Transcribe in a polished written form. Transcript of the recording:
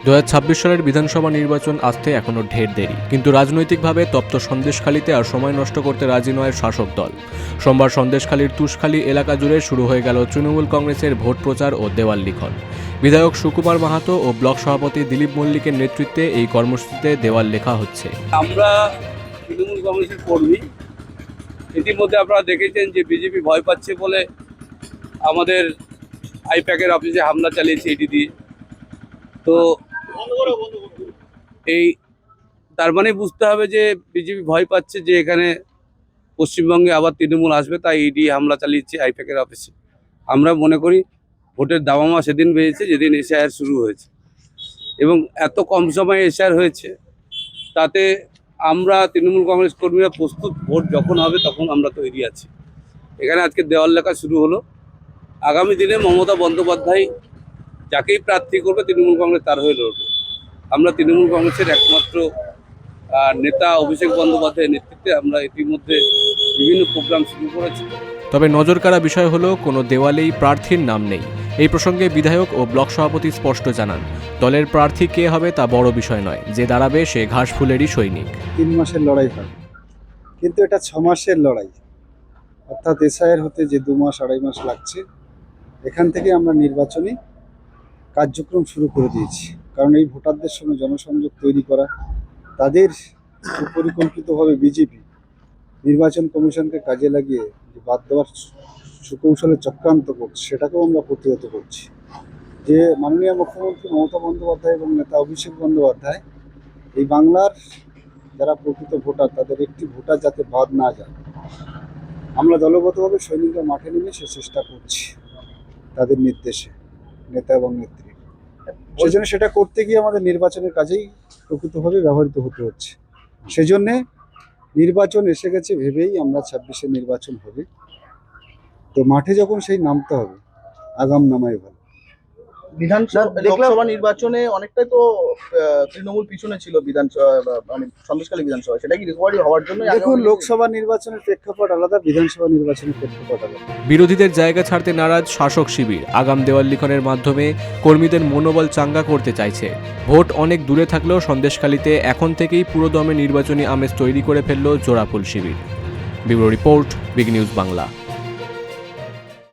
2026 সালের বিধানসভা নির্বাচন আসতে এখনও ঢের দেরি, কিন্তু রাজনৈতিকভাবে তপ্ত সন্দেশখালীতে আর সময় নষ্ট করতে রাজি নয় শাসক দল। সোমবার সন্দেশখালীর তুষখালী এলাকা জুড়ে শুরু হয়ে গেল তৃণমূল কংগ্রেসের ভোট প্রচার ও দেওয়াল লিখন। বিধায়ক সুকুমার মাহাতো ও ব্লক সভাপতি দিলীপ মল্লিকের নেতৃত্বে এই কর্মসূচিতে দেওয়াল লেখা হচ্ছে। আমরা তৃণমূল কংগ্রেসের কর্মী। ইতিমধ্যে আপনারা দেখেছেন যে বিজেপি ভয় পাচ্ছে বলে আমাদের আইপ্যাকের অফিসে হামলা চালিয়েছে ইডি দিয়ে। তো এই তার মানে বুঝতে হবে যে বিজেপি ভয় পাচ্ছে যে এখানে পশ্চিমবঙ্গে আবার তৃণমূল আসবে, তাই ইডি হামলা চালিয়েছে আইপ্যাকের অফিসে। আমরা মনে করি ভোটের দামামা সেদিন বেড়েছে যেদিন এসআইআর শুরু হয়েছে, এবং এত কম সময়ে এসআইআর হয়েছে, তাতে আমরা তৃণমূল কংগ্রেস কর্মীরা প্রস্তুত, ভোট যখন হবে তখন আমরা তৈরি আছি। এখানে আজকে দেওয়াল লেখা শুরু হলো। আগামী দিনে মমতা বন্দ্যোপাধ্যায় যাকেই প্রার্থী করবে তৃণমূল কংগ্রেস তার হয়ে লড়বে। আমরা তৃণমূল কংগ্রেসের একমাত্র নেতা অভিষেক বন্দ্যোপাধ্যায়ের নেতৃত্বে আমরা ইতিমধ্যে বিভিন্ন প্রোগ্রাম শুরু করেছি। তবে নজরকাড়া বিষয় হলো কোনো দেওয়ালেই প্রার্থীর নাম নেই। এই প্রসঙ্গে বিধায়ক ও ব্লক সভাপতি স্পষ্ট জানান, দলের প্রার্থী কে হবে তা বড় বিষয় নয়, যে দাঁড়াবে সে ঘাসফুলেরই সৈনিক। 3 মাসের লড়াই হয়, কিন্তু এটা 6 মাসের লড়াই, অর্থাৎ এসআইআর হতে যে 2 মাস 2.5 মাস লাগছে, এখান থেকে আমরা নির্বাচনী কার্যক্রম শুরু করে দিয়েছি। কারণ এই ভোটারদের সঙ্গে জনসংযোগ তৈরি করা, তাদের সুপরিকল্পিতভাবে বিজেপি নির্বাচন কমিশনকে কাজে লাগিয়ে যে বাদ দেওয়ার সুকৌশলে চক্রান্ত করছে, সেটাকেও আমরা প্রতিহত করছি। যে মাননীয় মুখ্যমন্ত্রী মমতা বন্দ্যোপাধ্যায় এবং নেতা অভিষেক বন্দ্যোপাধ্যায় এই বাংলার যারা প্রকৃত ভোটার, তাদের একটি ভোটার যাতে বাদ না যায়, আমরা দলগতভাবে সৈনিকরা মাঠে নেমে সে চেষ্টা করছি তাদের নির্দেশে, নেতা এবং নেত্রী। সেজন্য সেটা করতে গিয়ে আমাদের নির্বাচনের কাজেই প্রকৃতভাবে ব্যবহৃত হতে হচ্ছে। সেজন্যে নির্বাচন এসে গেছে ভেবেই আমরা 26-এ নির্বাচন হবে, তো মাঠে যখন সেই নামতে হবে, আগাম নামাই ভালো। লোকসভা নির্বাচনে অনেকটাই তো তৃণমূল পিছনে ছিল সন্দেশখালী বিধানসভা, সেটা কি রিকভারি হওয়ার জন্য? দেখুন, লোকসভা নির্বাচনের প্রেক্ষাপট আলাদা, বিধানসভা নির্বাচনের প্রেক্ষাপট আলাদা। বিরোধীদের জায়গা ছাড়তে নারাজ শাসক শিবির আগাম দেওয়াল লিখনের মাধ্যমে কর্মীদের মনোবল চাঙ্গা করতে চাইছে। ভোট অনেক দূরে থাকলেও সন্দেশখালীতে এখন থেকেই পুরোদমে নির্বাচনী আমেজ তৈরি করে ফেলল জোড়াফুল শিবির। Bureau report, big news Bangla.